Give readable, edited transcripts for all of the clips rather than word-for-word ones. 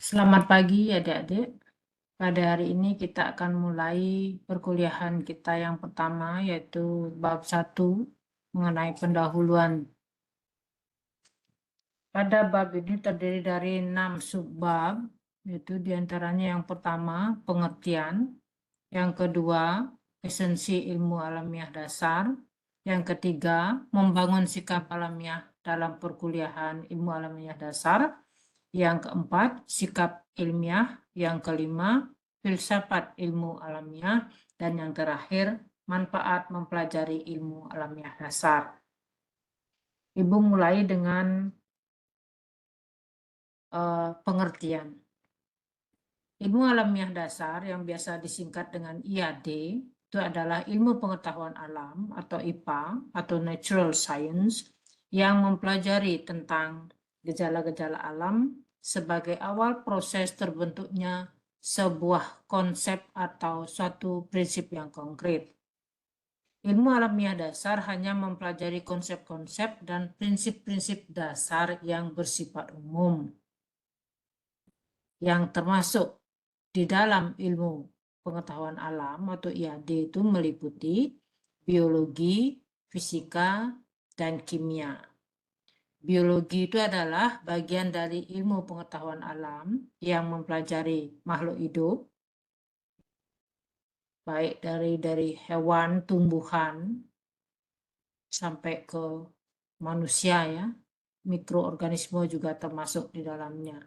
Selamat pagi adik-adik. Pada hari ini kita akan mulai perkuliahan kita yang pertama yaitu bab 1 mengenai pendahuluan. Pada bab ini terdiri dari 6 subbab, yaitu diantaranya yang pertama pengertian, yang kedua esensi ilmu alamiah dasar, yang ketiga membangun sikap alamiah dalam perkuliahan ilmu alamiah dasar, yang keempat, sikap ilmiah. Yang kelima, filsafat ilmu alamiah. Dan yang terakhir, manfaat mempelajari ilmu alamiah dasar. Ibu mulai dengan pengertian. Ilmu alamiah dasar yang biasa disingkat dengan IAD itu adalah ilmu pengetahuan alam atau IPA atau Natural Science yang mempelajari tentang gejala-gejala alam sebagai awal proses terbentuknya sebuah konsep atau suatu prinsip yang konkret. Ilmu alamiah dasar hanya mempelajari konsep-konsep dan prinsip-prinsip dasar yang bersifat umum, yang termasuk di dalam ilmu pengetahuan alam atau IAD itu meliputi biologi, fisika, dan kimia. Biologi itu adalah bagian dari ilmu pengetahuan alam yang mempelajari makhluk hidup, baik dari hewan, tumbuhan, sampai ke manusia ya. Mikroorganisme juga termasuk di dalamnya.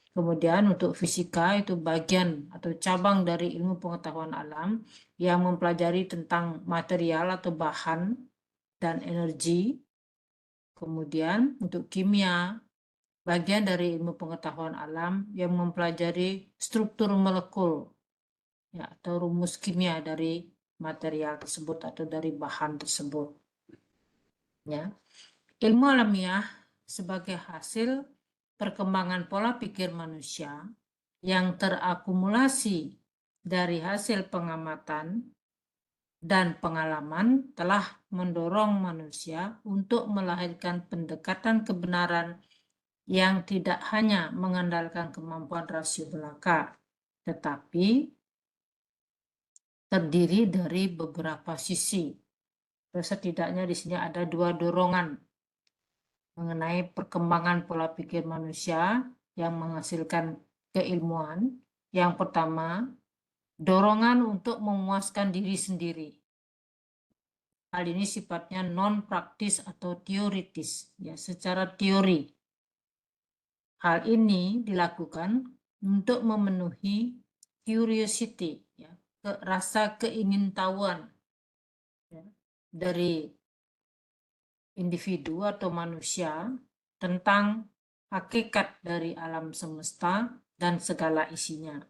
Kemudian untuk fisika itu bagian atau cabang dari ilmu pengetahuan alam yang mempelajari tentang material atau bahan dan energi. Kemudian untuk kimia, bagian dari ilmu pengetahuan alam yang mempelajari struktur molekul ya, atau rumus kimia dari material tersebut atau dari bahan tersebut. Ya. Ilmu alamiah sebagai hasil perkembangan pola pikir manusia yang terakumulasi dari hasil pengamatan dan pengalaman telah mendorong manusia untuk melahirkan pendekatan kebenaran yang tidak hanya mengandalkan kemampuan rasio belaka, tetapi terdiri dari beberapa sisi. Setidaknya di sini ada 2 dorongan mengenai perkembangan pola pikir manusia yang menghasilkan keilmuan. Yang pertama, dorongan untuk memuaskan diri sendiri. Hal ini sifatnya non-praktis atau teoritis, ya, secara teori. Hal ini dilakukan untuk memenuhi curiosity, ya, rasa keingintahuan ya, dari individu atau manusia tentang hakikat dari alam semesta dan segala isinya.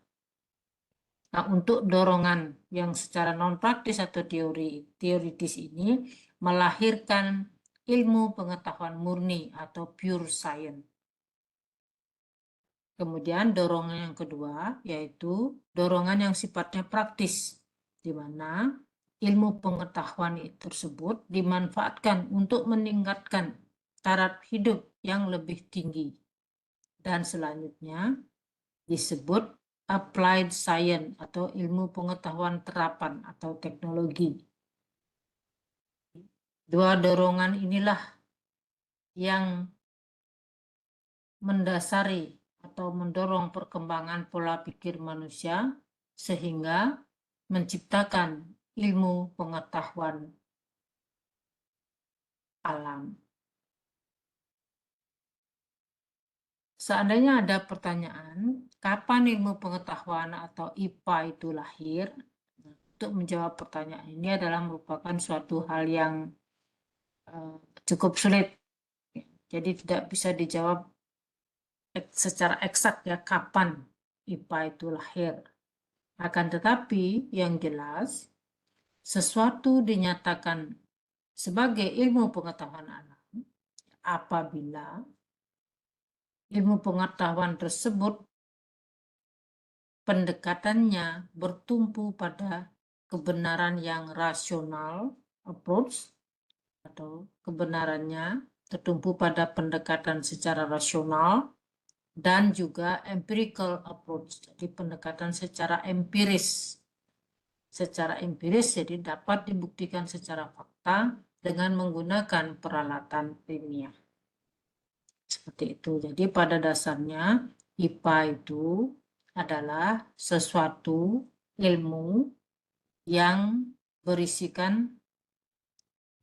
Nah, untuk dorongan yang secara non-praktis atau teoritis ini melahirkan ilmu pengetahuan murni atau pure science. Kemudian dorongan yang kedua yaitu dorongan yang sifatnya praktis, di mana ilmu pengetahuan tersebut dimanfaatkan untuk meningkatkan taraf hidup yang lebih tinggi. Dan selanjutnya disebut applied science atau ilmu pengetahuan terapan atau teknologi. Dua dorongan inilah yang mendasari atau mendorong perkembangan pola pikir manusia sehingga menciptakan ilmu pengetahuan alam. Seandainya ada pertanyaan, kapan ilmu pengetahuan atau IPA itu lahir? Untuk menjawab pertanyaan ini adalah merupakan suatu hal yang cukup sulit. Jadi tidak bisa dijawab secara eksak ya kapan IPA itu lahir. Akan tetapi yang jelas sesuatu dinyatakan sebagai ilmu pengetahuan alam apabila ilmu pengetahuan tersebut pendekatannya bertumpu pada kebenaran yang rasional approach atau kebenarannya tertumpu pada pendekatan secara rasional dan juga empirical approach, jadi pendekatan secara empiris. Secara empiris, jadi dapat dibuktikan secara fakta dengan menggunakan peralatan ilmiah. Seperti itu. Jadi pada dasarnya IPA itu adalah sesuatu ilmu yang berisikan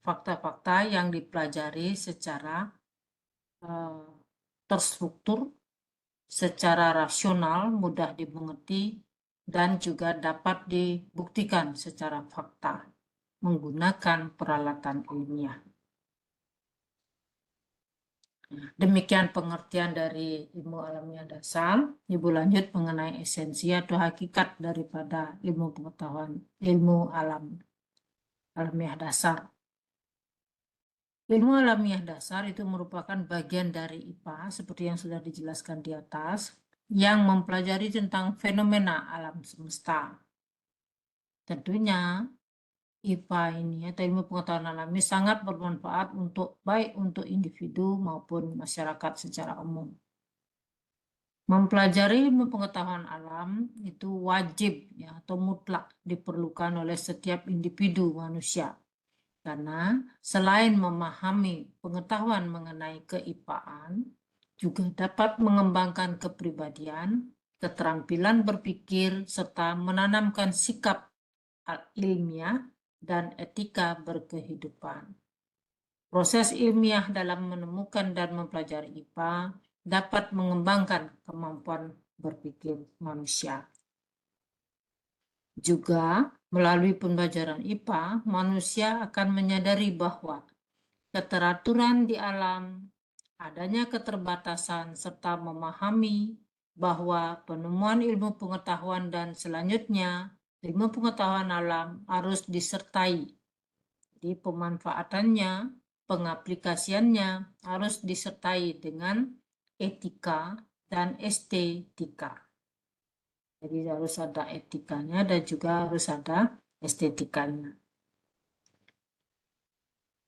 fakta-fakta yang dipelajari secara terstruktur, secara rasional, mudah dimengerti, dan juga dapat dibuktikan secara fakta menggunakan peralatan ilmiah. Demikian pengertian dari ilmu alamiah dasar. Ibu lanjut mengenai esensi atau hakikat daripada ilmu pengetahuan, ilmu alamiah dasar. Ilmu alamiah dasar itu merupakan bagian dari IPA, seperti yang sudah dijelaskan di atas, yang mempelajari tentang fenomena alam semesta. Tentunya IPA ini atau ilmu pengetahuan alami sangat bermanfaat baik untuk individu maupun masyarakat secara umum. Mempelajari ilmu pengetahuan alam itu wajib ya, atau mutlak diperlukan oleh setiap individu manusia. Karena selain memahami pengetahuan mengenai keipaan, juga dapat mengembangkan kepribadian, keterampilan berpikir, serta menanamkan sikap ilmiah dan etika berkehidupan. Proses ilmiah dalam menemukan dan mempelajari IPA dapat mengembangkan kemampuan berpikir manusia. Juga melalui pembelajaran IPA, manusia akan menyadari bahwa keteraturan di alam, adanya keterbatasan, serta memahami bahwa penemuan ilmu pengetahuan dan selanjutnya ilmu pengetahuan alam harus disertai. Jadi pemanfaatannya, pengaplikasiannya harus disertai dengan etika dan estetika. Jadi harus ada etikanya dan juga harus ada estetikanya.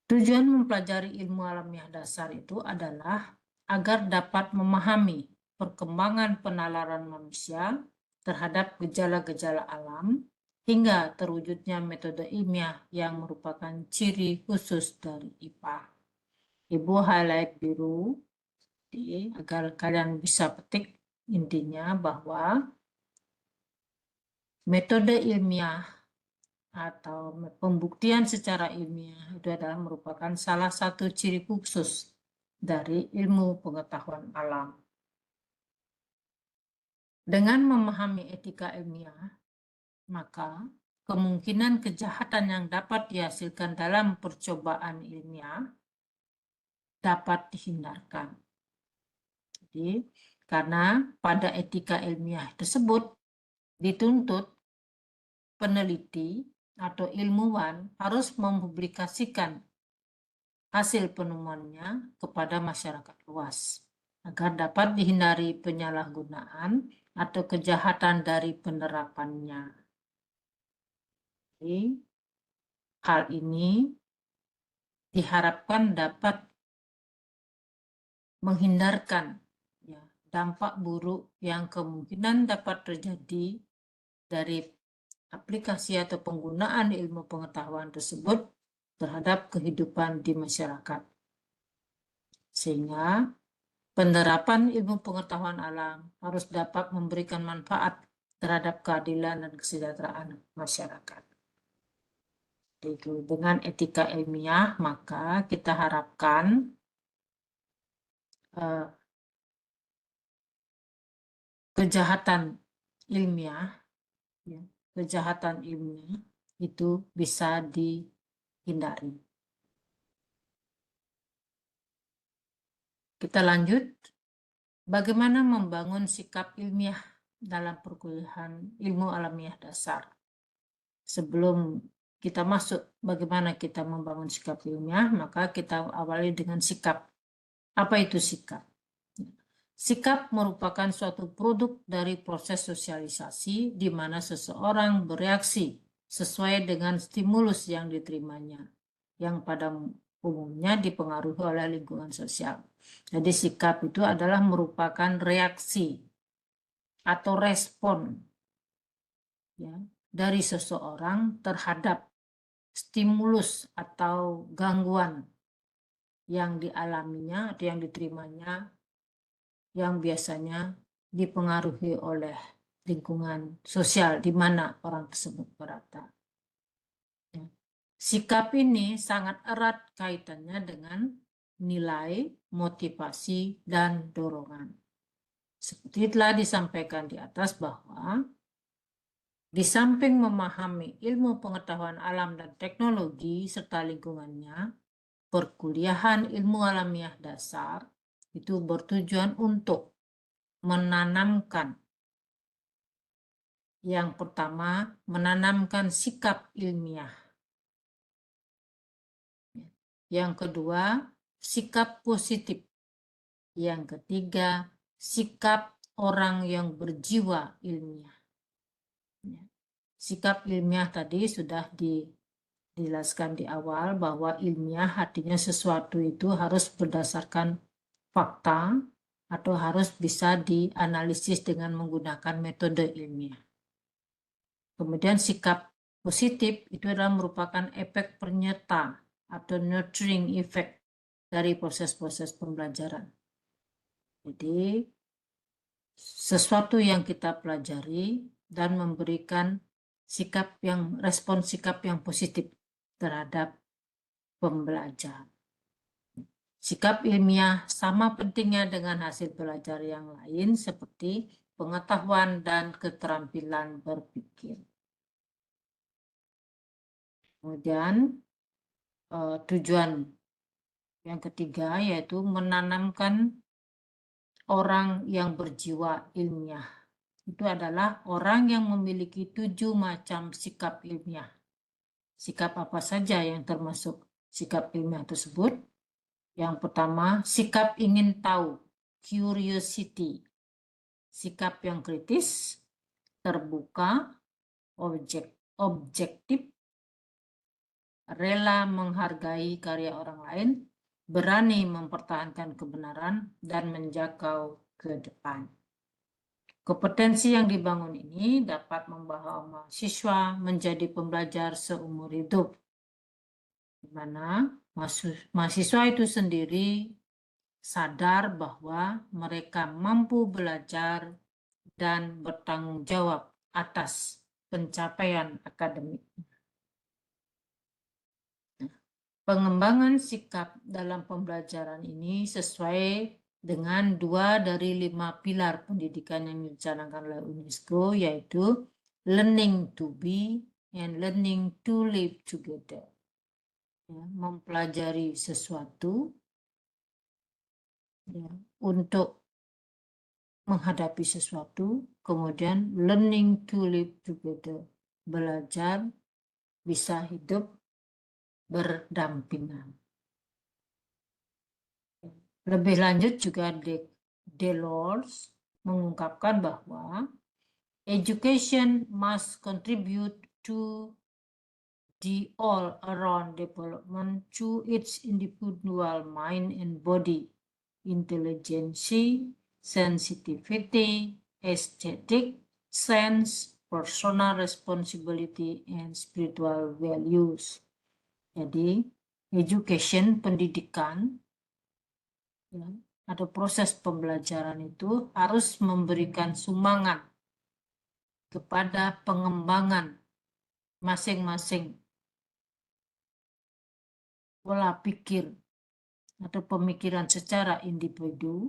Tujuan mempelajari ilmu alamiah dasar itu adalah agar dapat memahami perkembangan penalaran manusia terhadap gejala-gejala alam hingga terwujudnya metode ilmiah yang merupakan ciri khusus dari IPA. Ibu highlight biru agar kalian bisa petik intinya bahwa metode ilmiah atau pembuktian secara ilmiah itu adalah merupakan salah satu ciri khusus dari ilmu pengetahuan alam. Dengan memahami etika ilmiah, maka kemungkinan kejahatan yang dapat dihasilkan dalam percobaan ilmiah dapat dihindarkan. Jadi, karena pada etika ilmiah tersebut dituntut peneliti atau ilmuwan harus mempublikasikan hasil penemuannya kepada masyarakat luas agar dapat dihindari penyalahgunaan atau kejahatan dari penerapannya. Jadi, hal ini diharapkan dapat menghindarkan ya, dampak buruk yang kemungkinan dapat terjadi dari aplikasi atau penggunaan ilmu pengetahuan tersebut terhadap kehidupan di masyarakat. Sehingga penerapan ilmu pengetahuan alam harus dapat memberikan manfaat terhadap keadilan dan kesejahteraan masyarakat. Itu dengan etika ilmiah, maka kita harapkan kejahatan ilmiah, ya, kejahatan ilmiah itu bisa dihindari. Kita lanjut. Bagaimana membangun sikap ilmiah dalam perkuliahan ilmu alamiah dasar? Sebelum kita masuk bagaimana kita membangun sikap ilmiah, maka kita awali dengan sikap. Apa itu sikap? Sikap merupakan suatu produk dari proses sosialisasi di mana seseorang bereaksi sesuai dengan stimulus yang diterimanya, yang pada umumnya dipengaruhi oleh lingkungan sosial. Jadi sikap itu adalah merupakan reaksi atau respon ya, dari seseorang terhadap stimulus atau gangguan yang dialaminya atau yang diterimanya yang biasanya dipengaruhi oleh lingkungan sosial di mana orang tersebut berada. Ya. Sikap ini sangat erat kaitannya dengan nilai, motivasi, dan dorongan. Seperti telah disampaikan di atas bahwa di samping memahami ilmu pengetahuan alam dan teknologi serta lingkungannya, perkuliahan ilmu alamiah dasar itu bertujuan untuk menanamkan yang pertama, menanamkan sikap ilmiah. Yang kedua, sikap positif. Yang ketiga, sikap orang yang berjiwa ilmiah. Sikap ilmiah tadi sudah dijelaskan di awal bahwa ilmiah artinya sesuatu itu harus berdasarkan fakta atau harus bisa dianalisis dengan menggunakan metode ilmiah. Kemudian sikap positif itu adalah merupakan efek penyerta atau nurturing effect dari proses-proses pembelajaran. Jadi sesuatu yang kita pelajari dan memberikan respon sikap yang positif terhadap pembelajaran. Sikap ilmiah sama pentingnya dengan hasil belajar yang lain seperti pengetahuan dan keterampilan berpikir. Kemudian tujuan yang ketiga yaitu menanamkan orang yang berjiwa ilmiah. Itu adalah orang yang memiliki 7 macam sikap ilmiah. Sikap apa saja yang termasuk sikap ilmiah tersebut? Yang pertama, sikap ingin tahu, curiosity. Sikap yang kritis, terbuka, objektif, rela menghargai karya orang lain, berani mempertahankan kebenaran, dan menjangkau ke depan. Kompetensi yang dibangun ini dapat membawa mahasiswa menjadi pembelajar seumur hidup, di mana mahasiswa itu sendiri sadar bahwa mereka mampu belajar dan bertanggung jawab atas pencapaian akademik. Pengembangan sikap dalam pembelajaran ini sesuai dengan 2 dari 5 pilar pendidikan yang dicanangkan oleh UNESCO, yaitu learning to be and learning to live together. Ya, mempelajari sesuatu ya, untuk menghadapi sesuatu, kemudian learning to live together, belajar bisa hidup berdampingan. Lebih lanjut juga Delors mengungkapkan bahwa education must contribute to the all-around development to its individual mind and body, intelligence, sensitivity, aesthetic, sense, personal responsibility, and spiritual values. Jadi, education, pendidikan, ya, atau proses pembelajaran itu harus memberikan sumbangan kepada pengembangan masing-masing pola pikir atau pemikiran secara individu,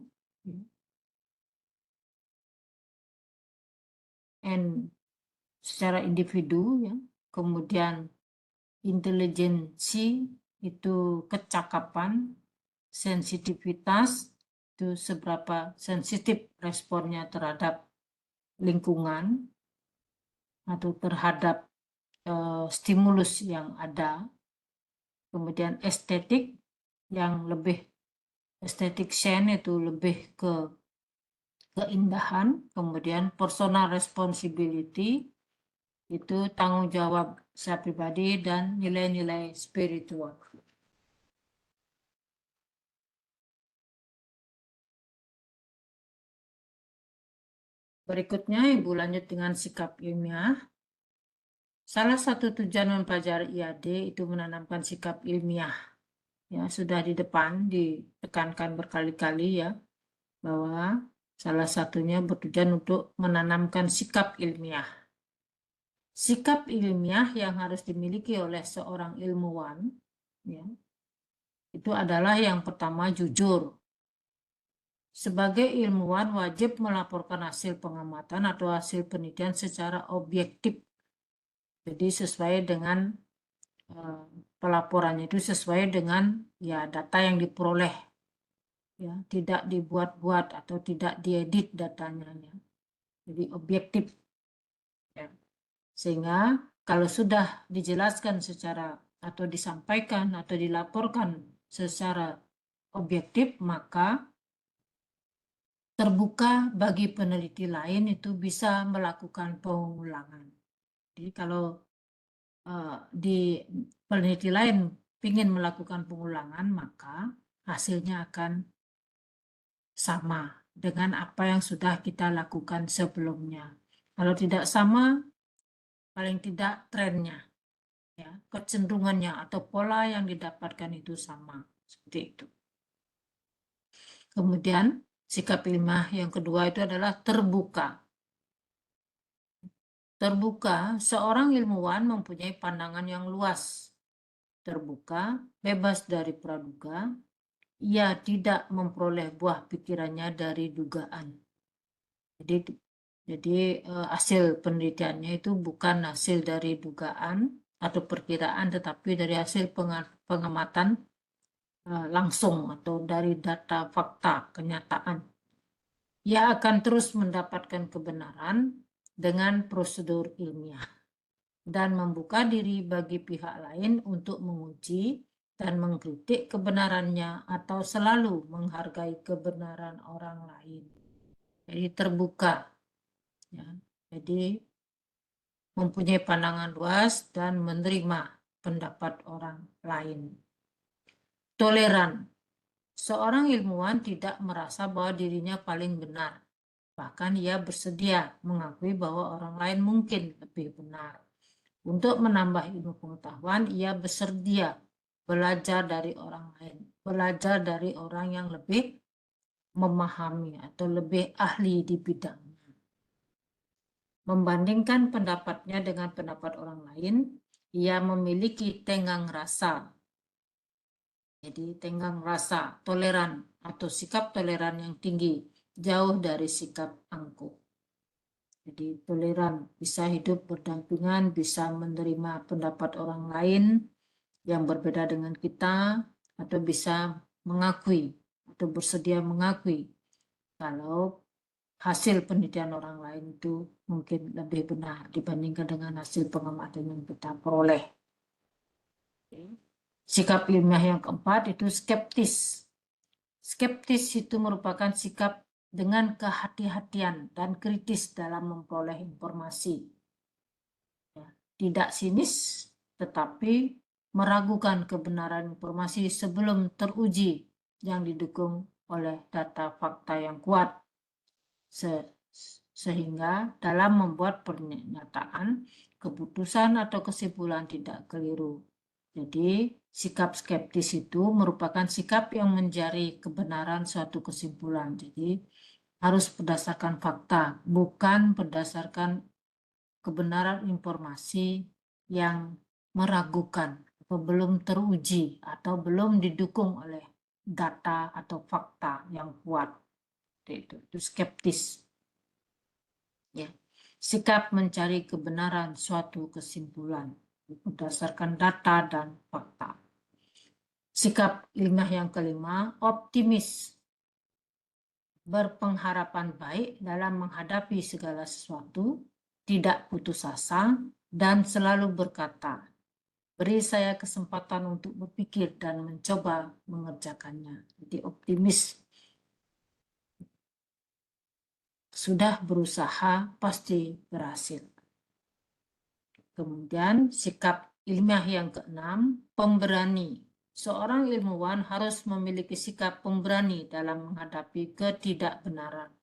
ya. Kemudian intelijensi itu kecakapan, sensitivitas itu seberapa sensitif responnya terhadap lingkungan atau terhadap stimulus yang ada. Kemudian estetik yang lebih estetik sense itu lebih ke keindahan. Kemudian personal responsibility itu tanggung jawab saya pribadi dan nilai-nilai spiritual. Berikutnya, Ibu lanjut dengan sikap ilmiah. Salah satu tujuan mempelajari IAD itu menanamkan sikap ilmiah. Ya, sudah di depan ditekankan berkali-kali ya, bahwa salah satunya bertujuan untuk menanamkan sikap ilmiah. Sikap ilmiah yang harus dimiliki oleh seorang ilmuwan, ya, itu adalah yang pertama jujur. Sebagai ilmuwan wajib melaporkan hasil pengamatan atau hasil penelitian secara objektif. Jadi sesuai dengan pelaporannya itu sesuai dengan ya data yang diperoleh, ya, tidak dibuat-buat atau tidak diedit datanya, ya. Jadi objektif, ya. Sehingga kalau sudah dijelaskan secara atau disampaikan atau dilaporkan secara objektif, maka terbuka bagi peneliti lain itu bisa melakukan pengulangan. Jadi kalau di peneliti lain ingin melakukan pengulangan, maka hasilnya akan sama dengan apa yang sudah kita lakukan sebelumnya. Kalau tidak sama, paling tidak trennya, ya, kecenderungannya atau pola yang didapatkan itu sama. Seperti itu. Kemudian sikap ilmiah yang kedua itu adalah terbuka. Terbuka, seorang ilmuwan mempunyai pandangan yang luas, terbuka, bebas dari praduga. Ia tidak memperoleh buah pikirannya dari dugaan. Jadi hasil penelitiannya itu bukan hasil dari dugaan atau perkiraan, tetapi dari hasil pengamatan langsung atau dari data fakta kenyataan. Ia akan terus mendapatkan kebenaran dengan prosedur ilmiah dan membuka diri bagi pihak lain untuk menguji dan mengkritik kebenarannya atau selalu menghargai kebenaran orang lain. Jadi terbuka, ya. Jadi mempunyai pandangan luas dan menerima pendapat orang lain. Toleran. Seorang ilmuwan tidak merasa bahwa dirinya paling benar. Bahkan ia bersedia mengakui bahwa orang lain mungkin lebih benar. Untuk menambah ilmu pengetahuan, ia bersedia belajar dari orang lain, belajar dari orang yang lebih memahami atau lebih ahli di bidangnya. Membandingkan pendapatnya dengan pendapat orang lain, ia memiliki tenggang rasa. Jadi tenggang rasa, toleran atau sikap toleran yang tinggi, jauh dari sikap angkuh. Jadi toleran, bisa hidup berdampingan, bisa menerima pendapat orang lain yang berbeda dengan kita, atau bisa mengakui atau bersedia mengakui kalau hasil penelitian orang lain itu mungkin lebih benar dibandingkan dengan hasil pengamatan yang kita peroleh. Sikap ilmiah yang keempat itu skeptis. Skeptis itu merupakan sikap dengan kehati-hatian dan kritis dalam memperoleh informasi. Ya, tidak sinis, tetapi meragukan kebenaran informasi sebelum teruji yang didukung oleh data fakta yang kuat. Sehingga dalam membuat pernyataan, keputusan atau kesimpulan tidak keliru. Jadi, sikap skeptis itu merupakan sikap yang mencari kebenaran suatu kesimpulan. Jadi, harus berdasarkan fakta, bukan berdasarkan kebenaran informasi yang meragukan atau belum teruji atau belum didukung oleh data atau fakta yang kuat. Itu skeptis. Ya. Sikap mencari kebenaran suatu kesimpulan berdasarkan data dan fakta. Sikap ilmiah yang kelima, optimis. Berpengharapan baik dalam menghadapi segala sesuatu, tidak putus asa, dan selalu berkata, beri saya kesempatan untuk berpikir dan mencoba mengerjakannya. Jadi optimis. Sudah berusaha, pasti berhasil. Kemudian sikap ilmiah yang keenam, pemberani. Seorang ilmuwan harus memiliki sikap pemberani dalam menghadapi ketidakbenaran,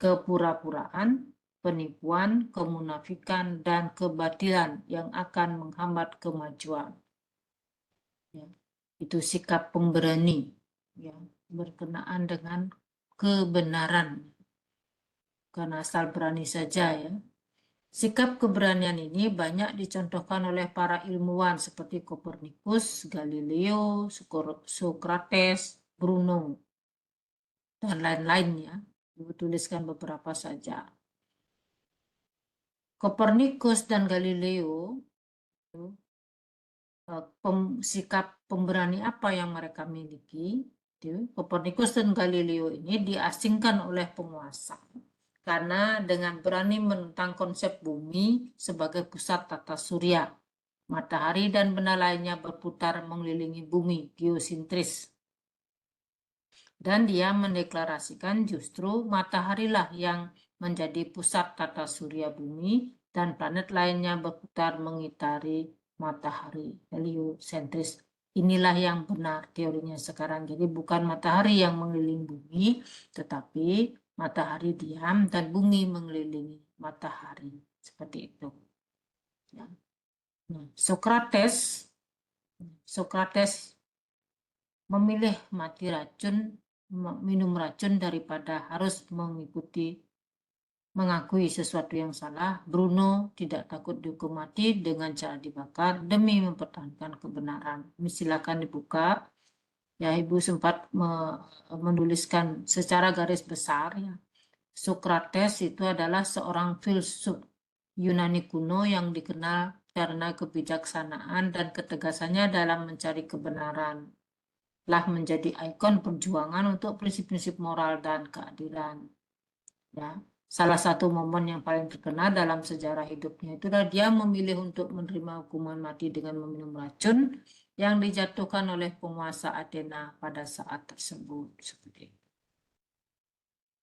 kepura-puraan, penipuan, kemunafikan, dan kebatilan yang akan menghambat kemajuan. Ya, itu sikap pemberani, ya, berkenaan dengan kebenaran, karena asal berani saja ya. Sikap keberanian ini banyak dicontohkan oleh para ilmuwan seperti Kopernikus, Galileo, Socrates, Bruno, dan lain-lainnya. Tuliskan beberapa saja. Kopernikus dan Galileo, sikap pemberani apa yang mereka miliki? Kopernikus dan Galileo ini diasingkan oleh penguasa. Karena dengan berani menentang konsep bumi sebagai pusat tata surya, matahari dan benda lainnya berputar mengelilingi bumi, geosentris. Dan dia mendeklarasikan justru mataharilah yang menjadi pusat tata surya bumi dan planet lainnya berputar mengitari matahari, heliosentris. Inilah yang benar teorinya sekarang. Jadi bukan matahari yang mengelilingi bumi, tetapi matahari diam dan bumi mengelilingi matahari. Seperti itu. Ya. Nah, Socrates memilih mati racun, minum racun daripada harus mengakui sesuatu yang salah. Bruno tidak takut dihukum mati dengan cara dibakar demi mempertahankan kebenaran. Ini silakan dibuka. Ya, Ibu sempat menuliskan secara garis besar ya. Socrates itu adalah seorang filsuf Yunani kuno yang dikenal karena kebijaksanaan dan ketegasannya dalam mencari kebenaran. Telah menjadi ikon perjuangan untuk prinsip-prinsip moral dan keadilan. Ya, salah satu momen yang paling terkenal dalam sejarah hidupnya itu adalah dia memilih untuk menerima hukuman mati dengan meminum racun yang dijatuhkan oleh penguasa Athena pada saat tersebut. Seperti itu.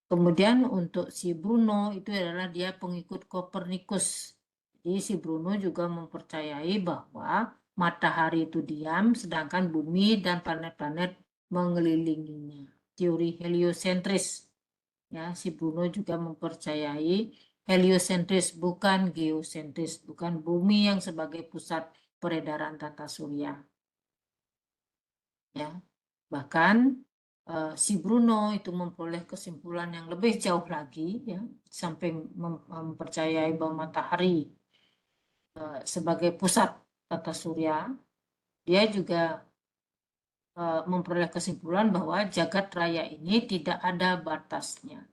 Kemudian untuk si Bruno itu adalah dia pengikut Kopernikus. Jadi si Bruno juga mempercayai bahwa matahari itu diam, sedangkan bumi dan planet-planet mengelilinginya. Teori heliosentris. Ya, si Bruno juga mempercayai heliosentris, bukan geosentris, bukan bumi yang sebagai pusat peredaran tata surya. Ya, bahkan si Bruno itu memperoleh kesimpulan yang lebih jauh lagi, ya, sampai mempercayai bahwa matahari sebagai pusat tata surya. Dia juga memperoleh kesimpulan bahwa jagat raya ini tidak ada batasnya.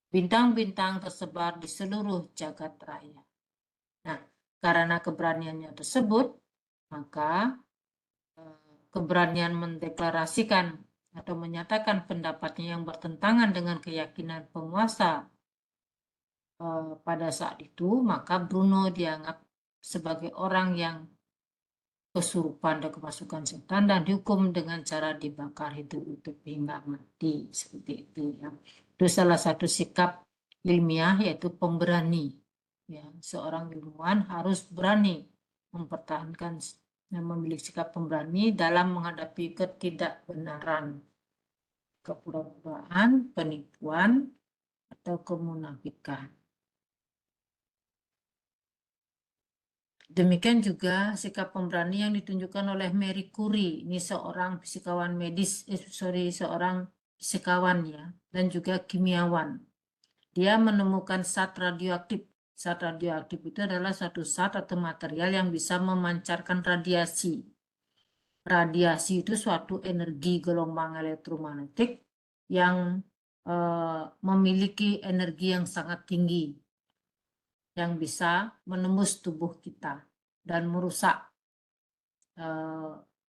Bintang-bintang tersebar di seluruh jagat raya. Nah, karena keberaniannya tersebut, maka keberanian mendeklarasikan atau menyatakan pendapatnya yang bertentangan dengan keyakinan penguasa pada saat itu, maka Bruno dianggap sebagai orang yang kesurupan dan kemasukan setan dan dihukum dengan cara dibakar hidup-hidup hingga mati. Seperti itu ya. Itu salah satu sikap ilmiah, yaitu pemberani. Ya, seorang ilmuwan harus berani mempertahankan dan memiliki sikap pemberani dalam menghadapi ketidakbenaran, kepura-puraan, penipuan, atau kemunafikan. Demikian juga sikap pemberani yang ditunjukkan oleh Marie Curie. Ini seorang fisikawan medis, seorang fisikawan ya, dan juga kimiawan. Dia menemukan zat radioaktif. Zat radioaktif itu adalah satu zat atau material yang bisa memancarkan radiasi. Radiasi itu suatu energi gelombang elektromagnetik yang memiliki energi yang sangat tinggi, yang bisa menembus tubuh kita dan merusak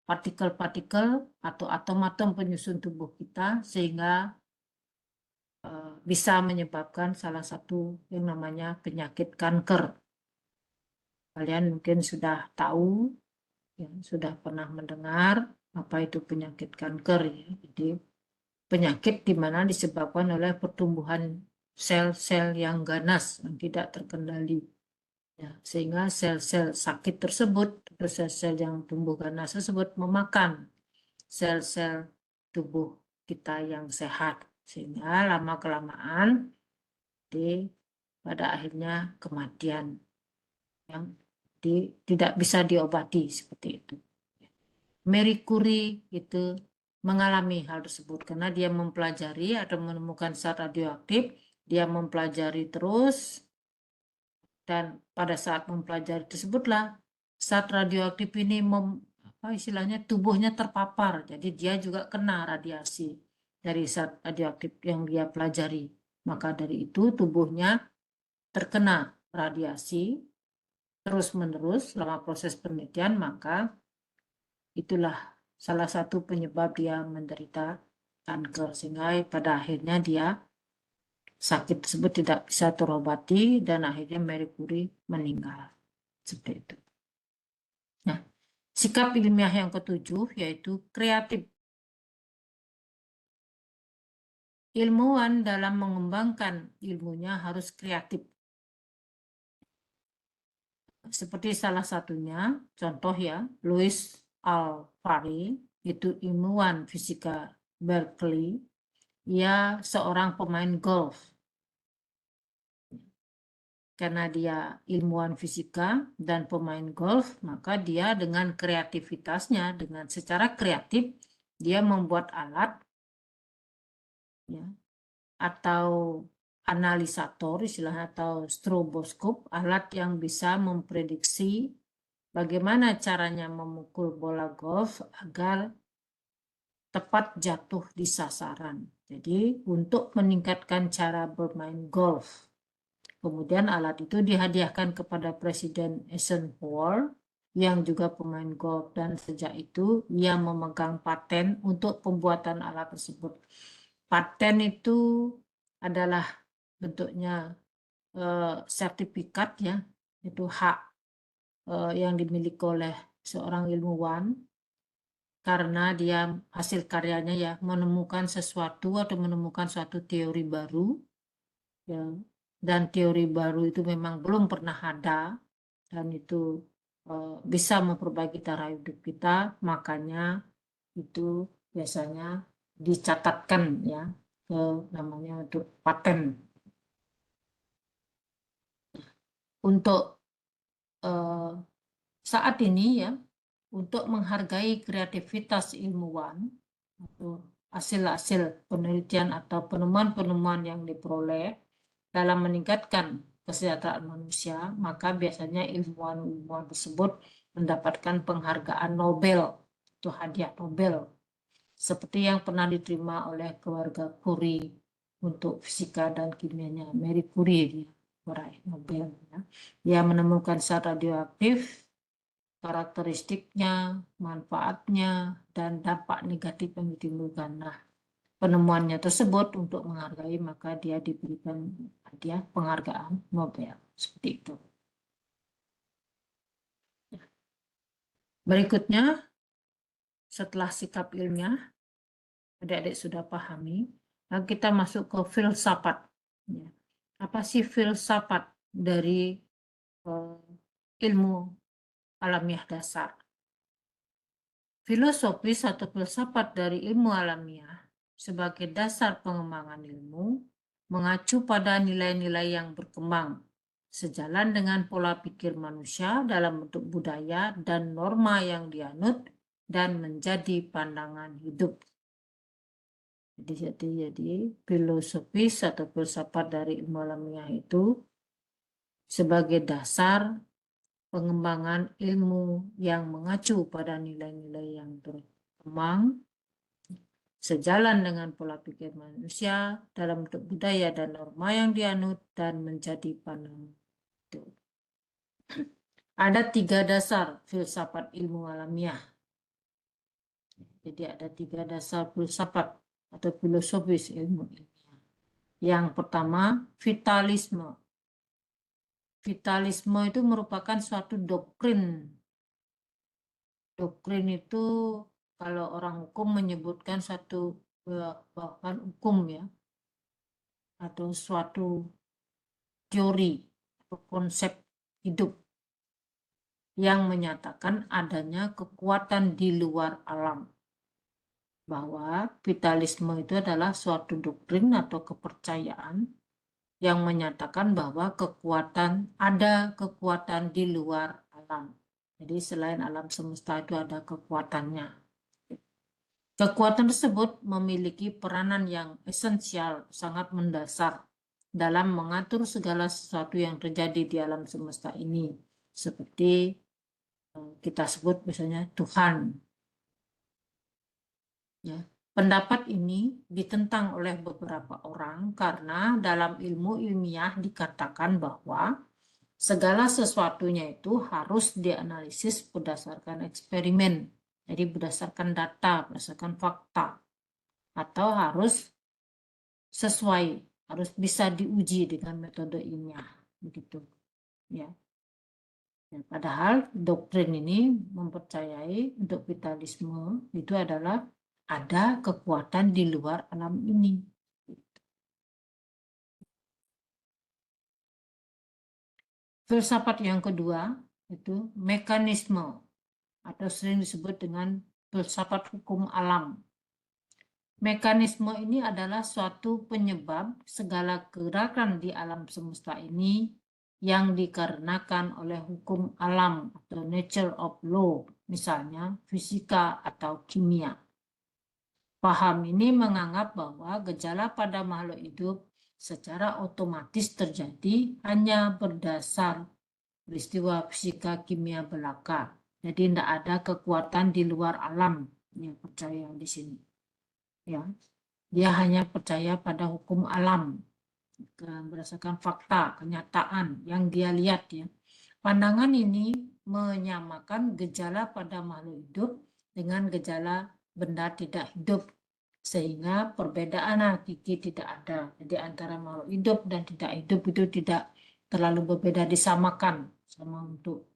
partikel-partikel atau atom-atom penyusun tubuh kita, sehingga bisa menyebabkan salah satu yang namanya penyakit kanker. Kalian mungkin sudah tahu, ya, sudah pernah mendengar apa itu penyakit kanker ya. Jadi penyakit di mana disebabkan oleh pertumbuhan sel-sel yang ganas yang tidak terkendali. Ya, sehingga sel-sel sakit tersebut, sel-sel yang tumbuh ganas tersebut memakan sel-sel tubuh kita yang sehat. Sehingga lama-kelamaan pada akhirnya kematian yang tidak bisa diobati seperti itu. Marie Curie itu mengalami hal tersebut karena dia mempelajari atau menemukan zat radioaktif, dia mempelajari terus, dan pada saat mempelajari tersebutlah zat radioaktif ini istilahnya tubuhnya terpapar, jadi dia juga kena radiasi dari zat radioaktif yang dia pelajari. Maka dari itu tubuhnya terkena radiasi terus-menerus selama proses penelitian, maka itulah salah satu penyebab dia menderita kanker, sehingga pada akhirnya dia sakit tersebut tidak bisa terobati dan akhirnya Marie Curie meninggal. Seperti itu. Nah, sikap ilmiah yang ketujuh yaitu kreatif. Ilmuwan dalam mengembangkan ilmunya harus kreatif. Seperti salah satunya, contoh ya, Louis Alfari, itu ilmuwan fisika Berkeley, ia seorang pemain golf. Karena dia ilmuwan fisika dan pemain golf, maka dia dengan kreativitasnya, dengan secara kreatif, dia membuat alat ya, atau analisator istilahnya, atau stroboskop, alat yang bisa memprediksi bagaimana caranya memukul bola golf agar tepat jatuh di sasaran. Jadi untuk meningkatkan cara bermain golf. Kemudian alat itu dihadiahkan kepada Presiden Eisenhower yang juga pemain golf, dan sejak itu ia memegang paten untuk pembuatan alat tersebut. Paten itu adalah bentuknya sertifikat ya, itu hak yang dimiliki oleh seorang ilmuwan karena dia hasil karyanya ya menemukan sesuatu atau menemukan suatu teori baru ya, dan teori baru itu memang belum pernah ada dan itu bisa memperbaiki cara hidup kita, makanya itu biasanya dicatatkan ya ke namanya untuk paten. Untuk saat ini ya, untuk menghargai kreativitas ilmuwan atau hasil-hasil penelitian atau penemuan-penemuan yang diperoleh dalam meningkatkan kesejahteraan manusia, maka biasanya ilmuwan-ilmuwan tersebut mendapatkan penghargaan Nobel atau hadiah Nobel, seperti yang pernah diterima oleh keluarga Curie untuk fisika dan kimianya. Marie Curie dia meraih Nobel. Ya. Dia menemukan zat radioaktif, karakteristiknya, manfaatnya, dan dampak negatif yang ditimbulkan. Nah, penemuannya tersebut untuk menghargai, maka dia diberikan hadiah penghargaan Nobel. Seperti itu. Berikutnya, setelah sikap ilmiah, adik-adik sudah pahami, lalu kita masuk ke filsafat. Apa sih filsafat dari ilmu alamiah dasar? Filosofis atau filsafat dari ilmu alamiah sebagai dasar pengembangan ilmu mengacu pada nilai-nilai yang berkembang sejalan dengan pola pikir manusia dalam bentuk budaya dan norma yang dianut dan menjadi pandangan hidup. Jadi filosofis atau filsafat dari ilmu alamiah itu sebagai dasar pengembangan ilmu yang mengacu pada nilai-nilai yang berkembang sejalan dengan pola pikir manusia dalam bentuk budaya dan norma yang dianut dan menjadi pandangan hidup. Ada 3 dasar filsafat ilmu alamiah. Jadi ada 3 dasar filsafat atau filosofis ilmu ilmiah. Yang pertama, vitalisme. Vitalisme itu merupakan suatu doktrin. Doktrin itu kalau orang hukum menyebutkan suatu bahkan hukum ya, atau suatu teori atau konsep hidup yang menyatakan adanya kekuatan di luar alam. Bahwa vitalisme itu adalah suatu doktrin atau kepercayaan yang menyatakan bahwa ada kekuatan di luar alam. Jadi selain alam semesta itu ada kekuatannya. Kekuatan tersebut memiliki peranan yang esensial, sangat mendasar dalam mengatur segala sesuatu yang terjadi di alam semesta ini. Seperti kita sebut misalnya Tuhan. Ya. Pendapat ini ditentang oleh beberapa orang karena dalam ilmu ilmiah dikatakan bahwa segala sesuatunya itu harus dianalisis berdasarkan eksperimen. Jadi berdasarkan data, berdasarkan fakta. Atau harus sesuai, harus bisa diuji dengan metode ilmiah. Begitu. Ya. Ya, padahal doktrin ini mempercayai untuk vitalisme itu adalah ada kekuatan di luar alam ini. Filsafat yang kedua itu mekanisme atau sering disebut dengan filsafat hukum alam. Mekanisme ini adalah suatu penyebab segala gerakan di alam semesta ini yang dikarenakan oleh hukum alam atau nature of law, misalnya fisika atau kimia. Paham ini menganggap bahwa gejala pada makhluk hidup secara otomatis terjadi hanya berdasar peristiwa fisika kimia belaka. Jadi tidak ada kekuatan di luar alam yang percaya di sini. Ya, dia hanya percaya pada hukum alam berdasarkan fakta, kenyataan yang dia lihat ya. Pandangan ini menyamakan gejala pada makhluk hidup dengan gejala benda tidak hidup, sehingga perbedaan hakiki tidak ada. Jadi antara makhluk hidup dan tidak hidup itu tidak terlalu berbeda, disamakan sama untuk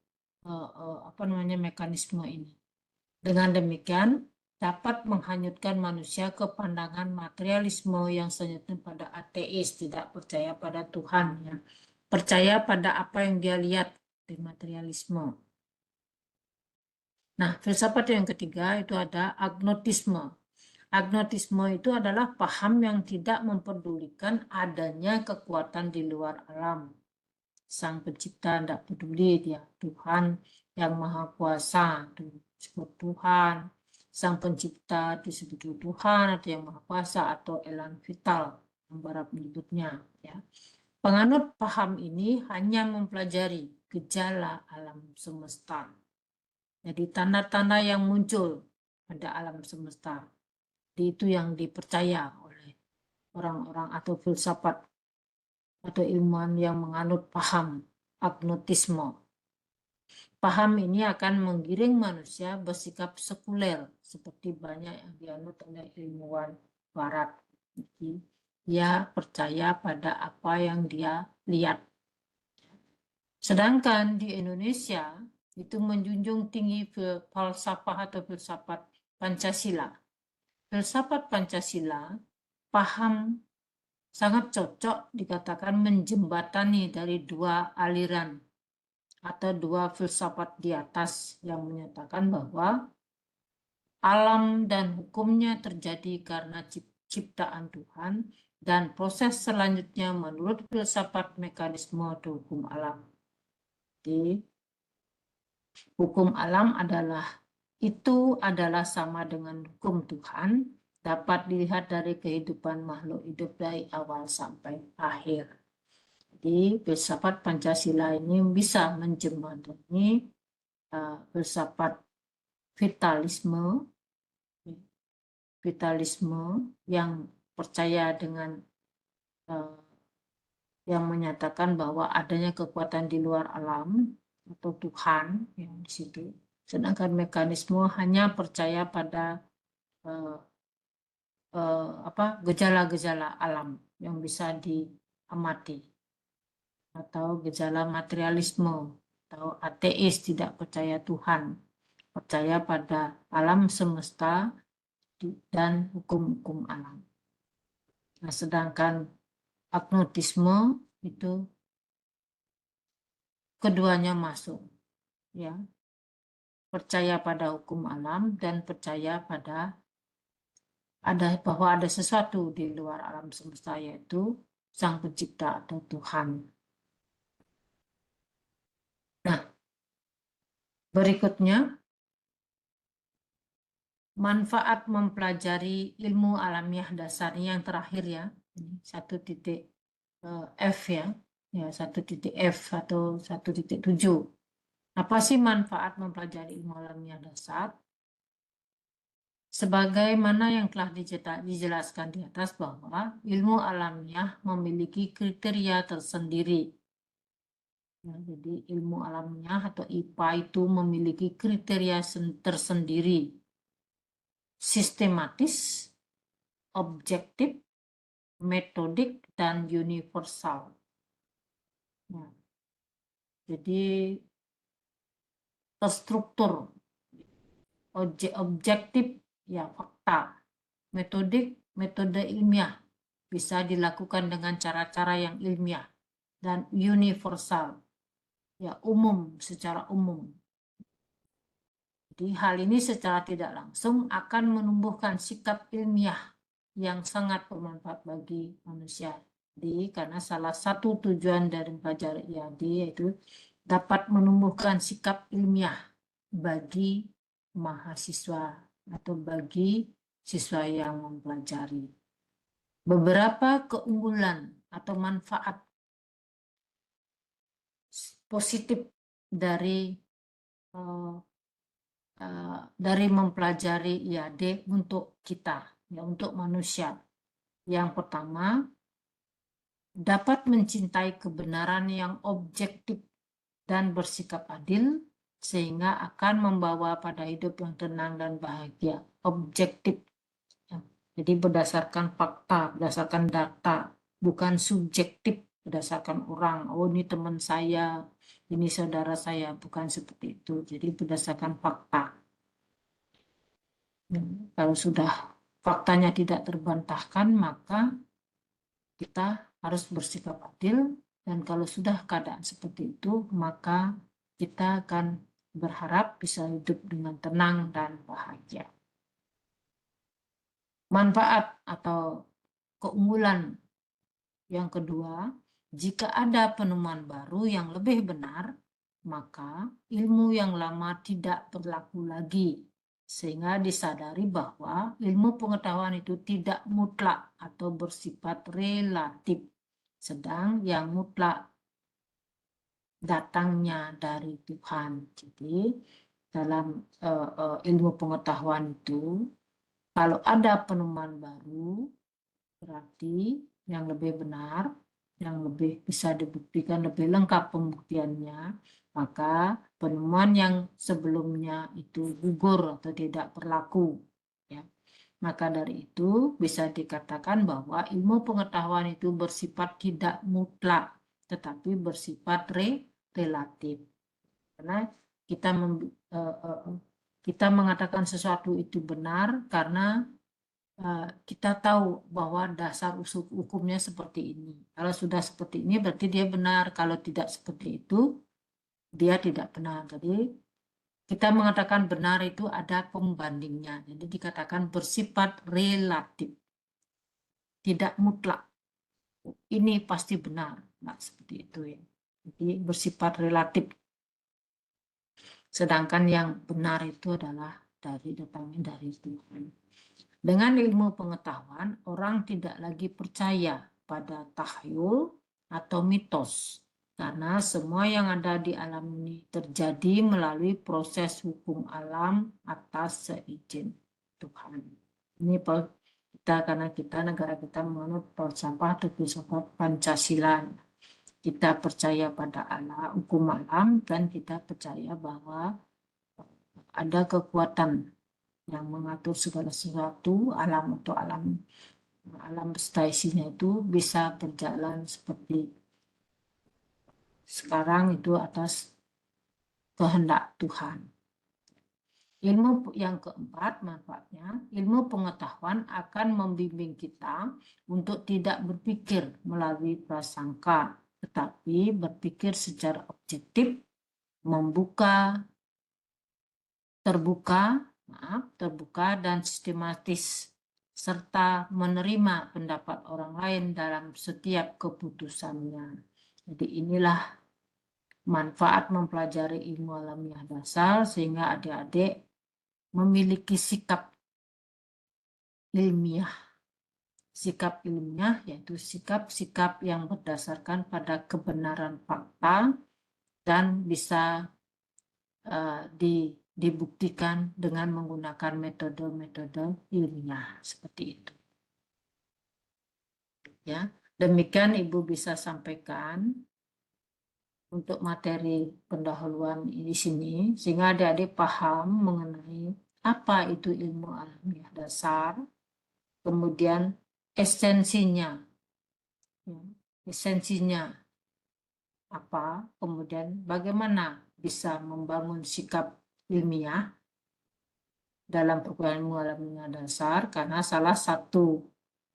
mekanisme ini. Dengan demikian dapat menghanyutkan manusia ke pandangan materialisme yang senyata pada ateis, tidak percaya pada Tuhan, ya. Percaya pada apa yang dia lihat di materialisme. Nah, filsafat yang ketiga itu ada agnotisme. Agnotisme itu adalah paham yang tidak mempedulikan adanya kekuatan di luar alam. Sang pencipta tidak peduli, dia Tuhan yang maha kuasa, disebut Tuhan. Sang pencipta disebut Tuhan atau yang maha kuasa atau elan vital, yang barat menyebutnya. Ya. Penganut paham ini hanya mempelajari gejala alam semesta. Jadi tanda-tanda yang muncul pada alam semesta. Itu yang dipercaya oleh orang-orang atau filsafat atau ilmuwan yang menganut paham agnotisme. Paham ini akan menggiring manusia bersikap sekuler seperti banyak yang dianut oleh ilmuwan barat. Jadi, dia percaya pada apa yang dia lihat. Sedangkan di Indonesia itu menjunjung tinggi falsafah atau filsafat Pancasila. Filsafat Pancasila paham sangat cocok dikatakan menjembatani dari dua aliran atau dua filsafat di atas yang menyatakan bahwa alam dan hukumnya terjadi karena ciptaan Tuhan dan proses selanjutnya menurut filsafat mekanisme atau hukum alam. Jadi, hukum alam itu adalah sama dengan hukum Tuhan, dapat dilihat dari kehidupan makhluk hidup dari awal sampai akhir. Jadi filsafat Pancasila ini bisa menjembatani filsafat vitalisme yang percaya dengan yang menyatakan bahwa adanya kekuatan di luar alam atau Tuhan yang di situ. Sedangkan mekanisme hanya percaya pada gejala-gejala alam yang bisa diamati, atau gejala materialisme atau ateis, tidak percaya Tuhan, percaya pada alam semesta dan hukum-hukum alam. Nah, sedangkan agnotisme itu keduanya masuk, ya, percaya pada hukum alam dan percaya pada bahwa ada sesuatu di luar alam semesta, yaitu Sang Pencipta atau Tuhan. Nah, berikutnya, manfaat mempelajari ilmu alamiah dasar ini yang terakhir ya, ini 1.F ya, 1.F atau 1.7. Apa sih manfaat mempelajari ilmu alamiah dasar? Sebagaimana yang telah dijelaskan di atas bahwa ilmu alamiah memiliki kriteria tersendiri. Ya, jadi ilmu alamiah atau IPA itu memiliki kriteria tersendiri. Sistematis, objektif, metodik, dan universal. Nah, jadi terstruktur, objektif, ya fakta, metodik, metode ilmiah, bisa dilakukan dengan cara-cara yang ilmiah, dan universal, ya umum, secara umum. Jadi hal ini secara tidak langsung akan menumbuhkan sikap ilmiah yang sangat bermanfaat bagi manusia. Jadi karena salah satu tujuan dari belajar IAD yaitu dapat menumbuhkan sikap ilmiah bagi mahasiswa atau bagi siswa yang mempelajari. Beberapa keunggulan atau manfaat positif dari mempelajari IAD untuk kita, ya untuk manusia. Yang pertama, dapat mencintai kebenaran yang objektif dan bersikap adil, sehingga akan membawa pada hidup yang tenang dan bahagia. Objektif, ya. Jadi berdasarkan fakta, berdasarkan data, bukan subjektif berdasarkan orang. Oh ini teman saya, ini saudara saya, bukan seperti itu. Jadi berdasarkan fakta. Kalau sudah faktanya tidak terbantahkan, maka kita harus bersikap adil, dan kalau sudah keadaan seperti itu, maka kita akan berharap bisa hidup dengan tenang dan bahagia. Manfaat atau keunggulan yang kedua, jika ada penemuan baru yang lebih benar, maka ilmu yang lama tidak berlaku lagi, sehingga disadari bahwa ilmu pengetahuan itu tidak mutlak atau bersifat relatif, sedang yang mutlak datangnya dari Tuhan. Jadi dalam ilmu pengetahuan itu, kalau ada penemuan baru, berarti yang lebih benar, yang lebih bisa dibuktikan, lebih lengkap pembuktiannya, maka penemuan yang sebelumnya itu gugur atau tidak berlaku. Ya. Maka dari itu bisa dikatakan bahwa ilmu pengetahuan itu bersifat tidak mutlak, tetapi bersifat relatif. Karena kita mengatakan sesuatu itu benar karena kita tahu bahwa dasar usul hukumnya seperti ini. Kalau sudah seperti ini berarti dia benar. Kalau tidak seperti itu, dia tidak benar. Jadi kita mengatakan benar itu ada pembandingnya. Jadi dikatakan bersifat relatif, tidak mutlak. Ini pasti benar, nah, seperti itu ya. Jadi bersifat relatif. Sedangkan yang benar itu adalah datangnya dari Tuhan. Dengan ilmu pengetahuan, orang tidak lagi percaya pada tahyul atau mitos, karena semua yang ada di alam ini terjadi melalui proses hukum alam atas seizin Tuhan. Ini karena negara kita menganut falsafah atau filsafat Pancasila. Kita percaya pada Allah, hukum alam, dan kita percaya bahwa ada kekuatan yang mengatur segala sesuatu, alam atau alam beserta isinya itu bisa berjalan seperti sekarang itu atas kehendak Tuhan. Ilmu yang keempat manfaatnya, ilmu pengetahuan akan membimbing kita untuk tidak berpikir melalui prasangka, tetapi berpikir secara objektif, terbuka dan sistematis. serta menerima pendapat orang lain dalam setiap keputusannya. Jadi inilah manfaat mempelajari ilmu alamiah dasar, sehingga adik-adik memiliki sikap ilmiah. Sikap ilmiah yaitu sikap-sikap yang berdasarkan pada kebenaran fakta dan bisa dibuktikan dengan menggunakan metode-metode ilmiah seperti itu. Ya, demikian Ibu bisa sampaikan untuk materi pendahuluan di sini, sehingga adik-adik paham mengenai apa itu ilmu alamiah dasar, kemudian esensinya, esensinya apa, kemudian bagaimana bisa membangun sikap ilmiah dalam perkuliahan ilmu alamiah dasar, karena salah satu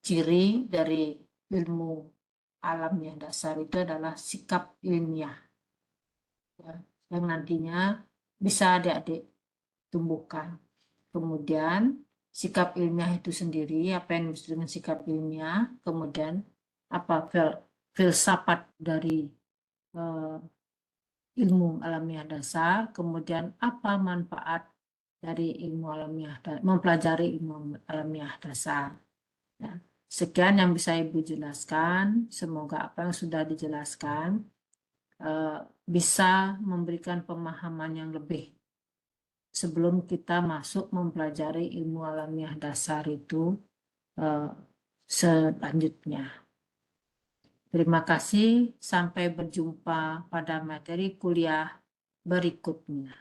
ciri dari ilmu alamiah dasar itu adalah sikap ilmiah, ya, yang nantinya bisa adik-adik tumbuhkan. Kemudian sikap ilmiah itu sendiri, apa yang disebut dengan sikap ilmiah, kemudian apa filsafat dari ilmu alamiah dasar, kemudian apa manfaat dari ilmu alamiah, mempelajari ilmu alamiah dasar. Ya. Sekian yang bisa Ibu jelaskan. Semoga apa yang sudah dijelaskan bisa memberikan pemahaman yang lebih sebelum kita masuk mempelajari ilmu alamiah dasar itu selanjutnya. Terima kasih, sampai berjumpa pada materi kuliah berikutnya.